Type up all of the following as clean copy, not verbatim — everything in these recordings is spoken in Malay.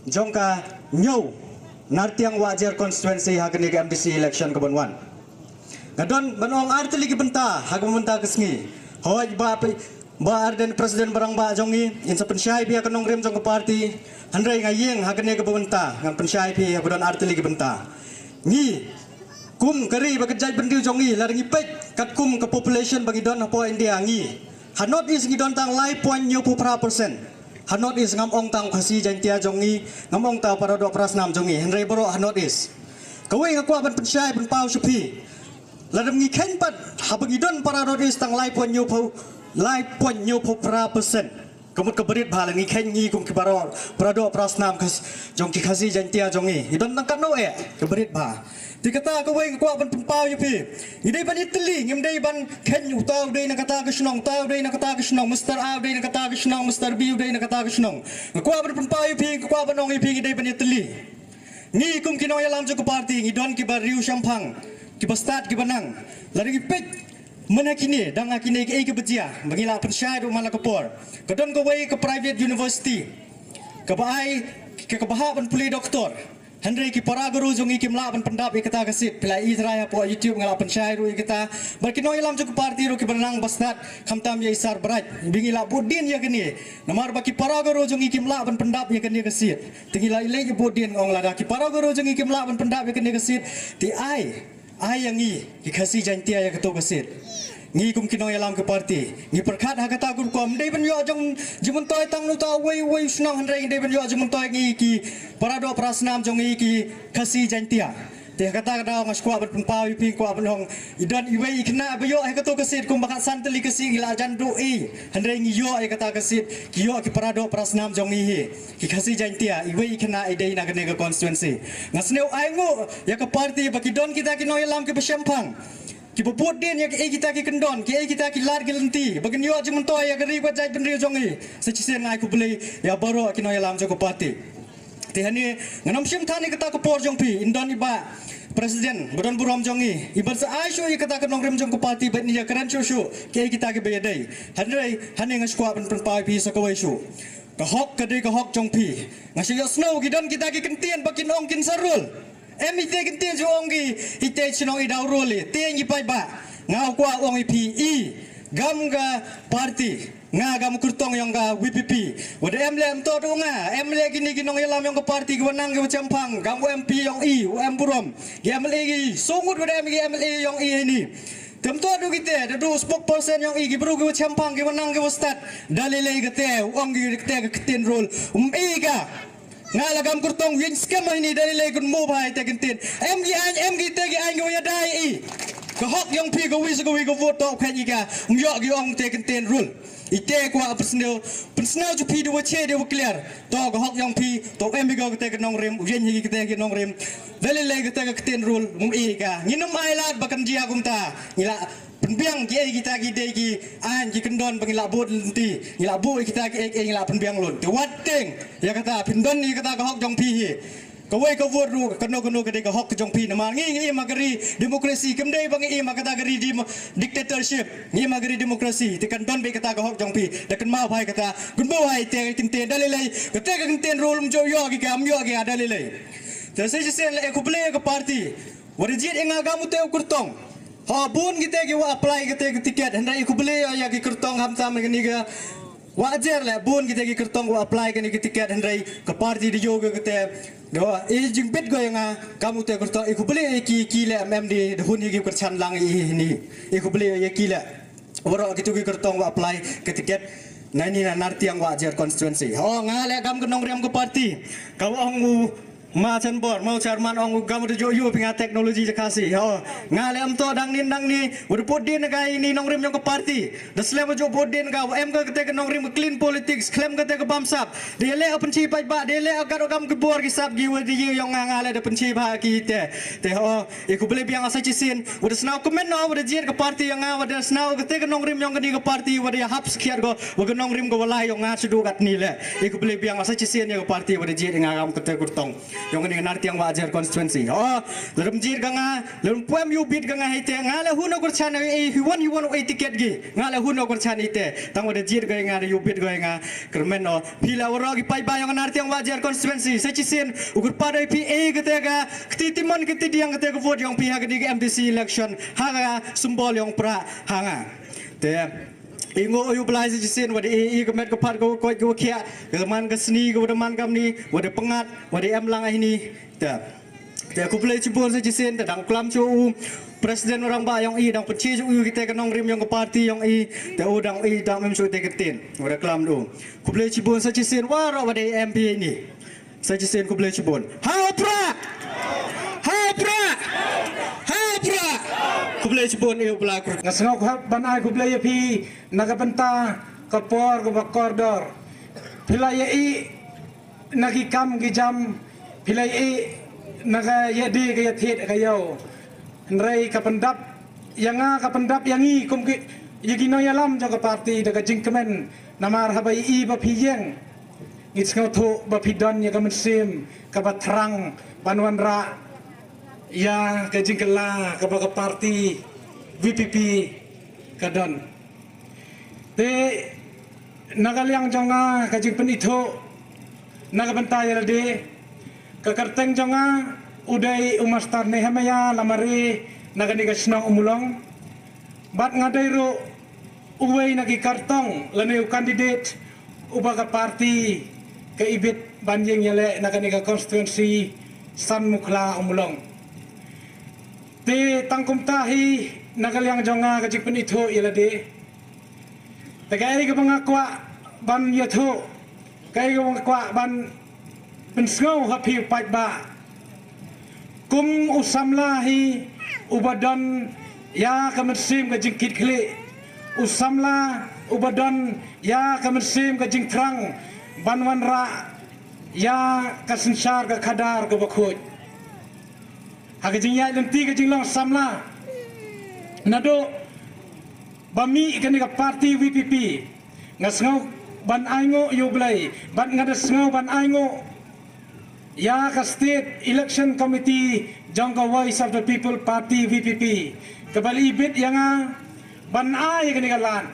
jongka nyau nartiang wajar konstituensi hakni ke MDC election ke Bonwan. Ngadon benong arti lagi benta hak benta kesngi. Hoi ba arden presiden barang ba jongi insa pensyai biya kenong rem jong ke parti handrai ngayeng hakni ke benta ngan pensyai biya godon arti lagi benta. Ngi kum kari bagajai bendiu jongi laringi pek kat kum ke population bagi don apa India ngi. Hanot is ngi don tang lai point 90%. Hanot is ngam ong tang khasi jantia jongi ngam ong ta para do prasnam jongi henry boro hanot is kawai ngakwa ban pensyai ban pau supi ladam ngi ken pat habang idon para do is tang lai pon nyu pra persen kemut keberit bhala ngi ken ngi kum kibaro para do prasnam khas jongki khasi jantia jongi idon tang kan no keberit ba dikata kawai ngakwa ban pau yupi idai ban itli ngimdai ban ken utau dei nakata kesnong tau dei nakata kesnong mister a dei nakata kesnong mister b dei nakata kesnong ngakwa ban pau yupi ngakwa ban ong yupi idai ban itli ni kum kinoy alam joko parti ngidon kibar riu sampang kibastat kibanang lari pek menakini dang akini ke bejia bangila pensyai rumah lakapor kadon kawai ke private university kebai ke kebaha ban puli doktor Henry ki para guru jongi ki mla ban pendap ikata kasit pelai Israel po YouTube ngala pensyai ru ikata berkino ilam jok parti ru ki benang basnat khamtam ye isar berat bingila budin ya kini namar baki para guru jongi ki mla ban pendap ya kini kasit tingila ile budin ngong lada ki para guru jongi ki mla ban pendap ya kini kasit ti ai yang ngi ki khasi jantia ya keto kasit ngi kum kino yalam ke parti ngi perkhat hakata gur kom dei ban yo jong jimun toy tang nu ta wei snang handrai dei ban yo jimun toy ngi ki parado prasnam jong ngi ki khasi jantia te kata kada ngaskwa ban pau pi kwa ban hong idan iwei kena bayo hakato kasit kum bakat santeli kasi ngila jandu handrai ngi yo kata kasit ki yo ki parado prasnam jong ngi ki khasi jantia iwei kena idei na kene ke constituency ngasneu aingu ya ke parti baki don kita kino yalam ke besempang kita buat dia yang kita kendon, kita lar gelenti. Bagian yo cuma toh ya geri buat jai pendiri jongi. Secisen ngai ku beli ya baru kino ya lam joko parti. Tehani nganam sim thani kita ke por jongpi indon iba presiden badan buram jongi. Ibar sa aisu ya kita kenong rem jongko parti bet ni ya keren susu. Kita ke bayadai. Handai hani ngaskuat pen pai pi sakawai su. Kahok kadai kahok jongpi. Ngasih yo snow gidan kita ke kentian bakin ong kin sarul. Emite kenti jongi ite chino idau role tengi pai ba ngau kwa ong ipi gam ga parti nga gam kurtong yang ga WPP wada emle to do nga emle gini ginong ilam yang ga parti gwanang ga campang gam MP yang burom emle gi songut wada emle yang ini temto adu kita adu spokesperson yang gi bro ga campang ga wanang ga stat dalile ga te ong gi te ga ketin role ga ngalagam kurtong win scam ini dari legun mobile tegentin MG tegi ango ya dai kahok yang pi go wis go vote tok kan iga umyo gi ong tegentin rule ite ko personal ju pi do che de clear to kahok yang pi to MG go tegen nong rem yen gi tegen nong rem dari leg tegentin rule iga nginum ailat bakan jia kumta ngila penbiang kita ki an ki kendon pengila bud lenti ngila bu kita ki ngila penbiang lun te wateng ya kata pendon ni kata kahok jong pi kawai ka vote ru kano kede kahok jong pi nama ngi magari demokrasi kemdai bang kata gari di dictatorship ngi magari demokrasi te kendon be kata kahok jong pi dekan ma bhai kata gunbo hai te kinte dalilai kate ka kinte rol mjo yo ki kam yo ki dalilai te se ko play ka party warijit enga gamu te kurtong bun kita wa apply kita tiket hendak ikut beli ya ki kertong hamtam ni ga wajar lah bun kita ki kertong wa apply kan ki tiket hendak ke parti di yoga kita do jingpit go yang kamu te kertong ikut beli ki le MMD hun ki kerchan lang ini ikut beli ya ki le oro gitu ki kertong wa apply ke tiket nani na narti yang wajar constituency ngale kam kenong riam ke parti kau ong ma chen bor mau chairman ong gam de jo yu pinga teknologi jakasi ngale am to dang ni ud podin ga ini nong rim jong ke parti de slem jo podin ga em ga te nong rim clean politics klem ga te bamsap de le open chi pai ba de le agar gam ke bor ki sap gi de yong ngale de penchi ba ki te iku bele biang asa chisin ud snau comment no ud jir ke parti yang ga de snau ga te nong rim jong ke parti ud ya hap skiar go ud nong rim go walai yong nga chudu gat ni le iku bele biang asa chisin ya ke parti ud jir nga gam ke te kurtong yang ini nartiang wajar konstituensi oh lem jir ganga lem puam yu bit ganga hite ngala huno kurchan hiwan tiket gi ngala huno kurchan ite tang wada jir ganga ngala yu bit ganga kermen no pila worogi pai bayang nartiang wajar konstituensi secisen ukur padai pi ketega ketitiman ketidang ketega vote yang pihak di MDC election hanga simbol yang pra hanga te ingo yu belai secisen wada kemet kepat ko kia keman keseni ko man kamni wada pengat wada emlang ini te aku boleh cibur secisen te dang klam cu presiden orang ba yang dang peci cu kita kenong rim yang ke parti yang te udang dang mem cu te ketin wada klam du aku boleh cibur secisen waro wada MP ini secisen aku boleh cibur hapra aku boleh cibur eu pelakor ngasengok banai ku blaya pi nagapenta kapor ku bakordor pilaya i nagikam gijam pilaya i naga yadi ke yathit kayo nrai kapendap yanga kapendap yangi kum ki yagino yalam jaga parti daga jingkemen namar habai i bapiyeng ngitsngau thu bapidon ya kamensim kabatrang banwanra ya ke jingkela ke parti VPP kadon te nagaliang jonga ke jingpen itu nagabenta ya de ke karteng jonga udai umastar nehemaya lamari nagani ke senong umulong bat ngadai ro uwei nagi kartong lane kandidat ubaga parti ke ibit banjing yale nagani ke konstituensi San Mukla umulong te tangkum tahi nagaliang jonga kajik pen itu ilade tegai ke pangakwa ban yathu kai ke pangakwa ban pensngau hapi pat ba kum usamlahi ubadan ya kamersim kajik kit kli usamla ubadan ya kamersim kajik terang banwan ra ya kasensar ke kadar ke bakhoj Hakajing lenti kajing long samla nado bami ikani ka parti VPP ngasngau ban aingo yublai ban ngadasngau ban aingo ya ka state election committee jangka voice of the people party VPP kebali ibit yang ban ai ikani kalan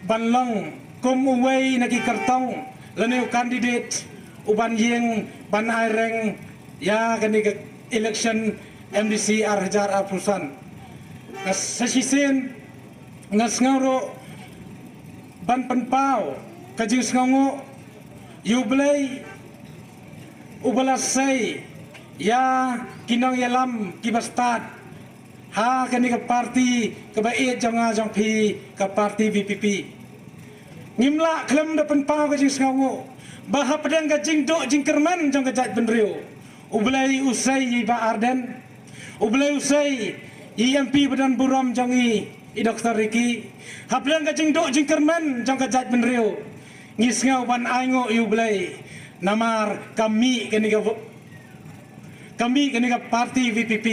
ban long kum uwei naki kartong laneu candidate uban yeng ban ai reng ya kani ke election MDC arjar apusan nasasisin ngasngaro ban penpau kajing sngongo yublay ubalasay ya kinong yalam kibastat ha kani ke parti kebait jonga jongpi ke parti VPP ngimla klem da penpau kajing sngongo bahap pedang kajing do jingkerman jong kajat benriu Ublay usai ba Arden, ublay usai MP Badan Buram jangi Dr. Riki, haplang kajing do jingkerman jang kajat benriu, ngisngau ban aingo ublay namar kami kaniga parti VPP,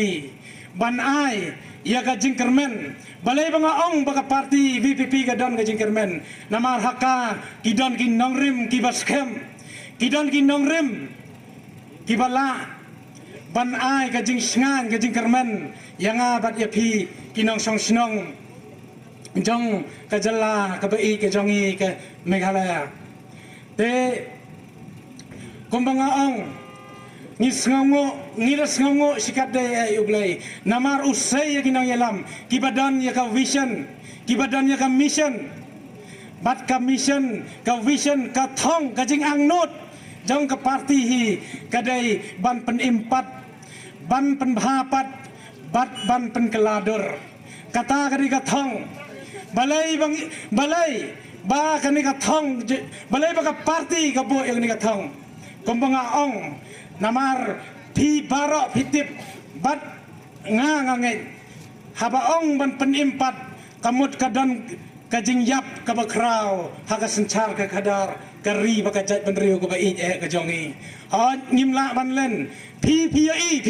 ban ai ya kajing kermen, balai bangaong baka parti VPP kadon kajing kermen, namar haka kidon kinongrim kibaskem, kidon kinongrim kibala ban ai kajing sngan kajing kermen yang abat yapi kinong song snong jong kajala kabai kajongi ke Meghalaya te kumbangaong ngiras ngongo sikat de ublay namar usay kinong yalam kibadan ya ka vision kibadan ya ka mission bat ka mission ka vision ka thong kajing angnot jong ke parti hi kadai ban penimpat ban penbahapat bat ban penkeladur kata kadi kathong balai ba kani kathong balai ba parti ka bo yang ni kathong kombangaong namar pi barok pitip bat ngangangai habaong ban penimpat kamut kadon kajing yap kabakrau haga sencar ke kadar kari bakajat benriu ke bai ke jongi ngimla banlen pi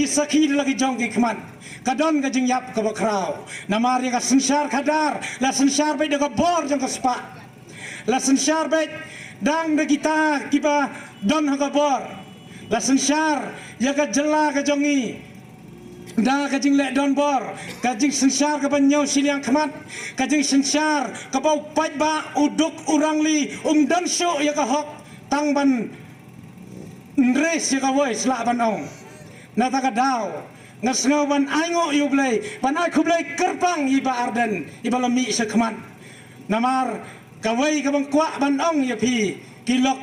saki lagi jongi keman kadon kajing yap kabakrau namar ya sencar kadar la sencar bai de bor jong ke spa la sencar bai dang de kita kiba don haga bor la sensyar ya ka jela ka jongi da ka jing le don bor ka jing sensyar ka ban nyau siliang khamat ka jing sensyar ka bau pai ba uduk urang li dan syo ya ka hok tang ban Ndres ya ka voice la ban ong na ta ka daw ngasngaw ban aingo yu blai ban ai khu blai kerpang iba arden iba lami sekman namar kawai ka bang kwa ban ong ya pi kilok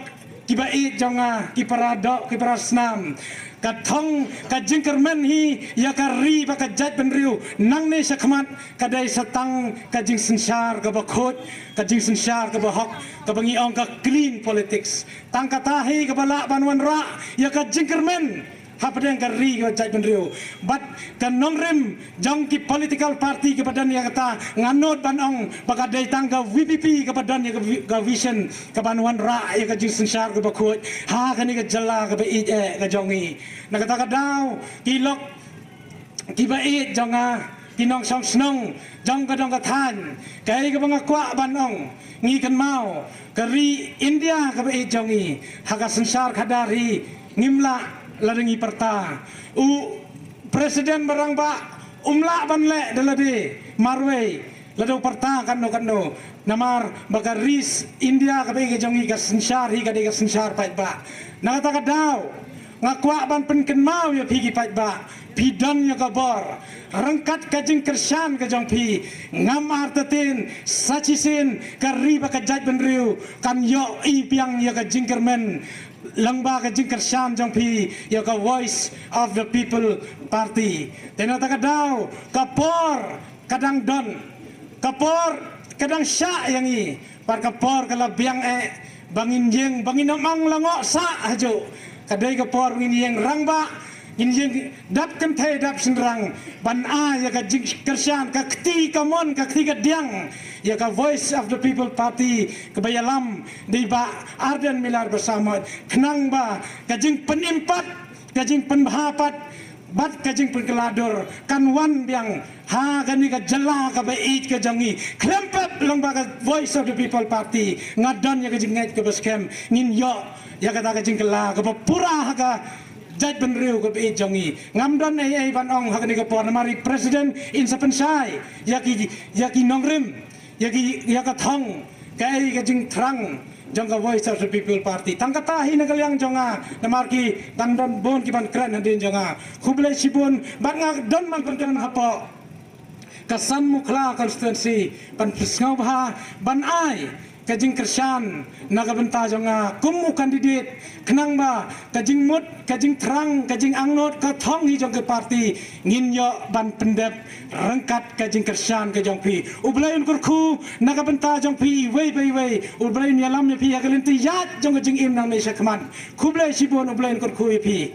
kiba it jonga ki parado ki parasnam ka thong ka jingkermen hi ya ka ri ba ka jat ben riu nang ne sekman ka dai satang ka jing sensar ka ba khot ka jing sensar ka ba hok ka bangi ong ka clean politics tang ka tahi ka bala ban wan ra ya ka jingkermen hapadeng ka ri ka jat ben riu but ka nongrim jong ki political party ka badan ya kata nganot ban ong baka dai tang ka VPP ka badan ya ka vision ka ban wan ra ya ka jing sensar ka ba khot ha ka ni ka jala ka ba i ka jongi na kata ka daw kilok kiba i jonga kinong song snong jong ka dong ka than kai ka banga kwa ban ong ngi kan mau ka ri India ka ba i jongi ha ka sensar khadari ngimla ladengi perta presiden barang ba umla banle dalade marwe lado perta kando namar baka ris India kabe ke jongi ka sensar hi kade ka sensar pait ba na ta ka daw ngakwa ban penken mau ya pigi pait ba pidan ya ka bor rangkat ka jing kersan ka jong pi ngam artatin sachisin ka riba ka jaj ben riu kan yo i piang ya ka jingkermen langba ka jingker sham jong pi ya ka voice of the people party tenata ka daw kapor kadang don kapor kadang sya yang i par kapor kala biang bangin jeng bangin amang lango sa hajo kadai kapor bangin jeng rangba in jeng dap kan thai dap senrang ban a ya ka jingker sham ka kti kamon ka kti ka diang ya ka voice of the people party kebayalam di ba arden milar bersama kenang ba kajing penimpat kajing penbahapat bat kajing penkelador kan wan biang ha kani ka jela ka bait ka jangi klempep lang ba ka voice of the people party ngadon ya kajing ngait ka baskem ngin yo ya kata kajing kela ka pura ka jaj ben riu ka bait jangi ngamdon ai ban ong ha kani ka por mari presiden in sapensai ya ki nongrim ya ka thong kai ka jing thrang jong ka voice of the people party tang kata hi nagal yang jonga namar ki tang don bon ki ban kran din jonga khuble sibun ban ngak don man perkan hapo kasan mukla constituency ban pisngau bha ban ai kajing kersan naga benta jonga kumu kandidat kenang ba kajing mut kajing terang kajing angnot ka thong hi jong ke parti ngin yo ban pendep rangkat kajing kersan ka jong pi ublain kurku naga benta jong pi wei ublain yalam ya pi agalin ti yat jong kajing im nang me sakman kublai sibon ublain kurku pi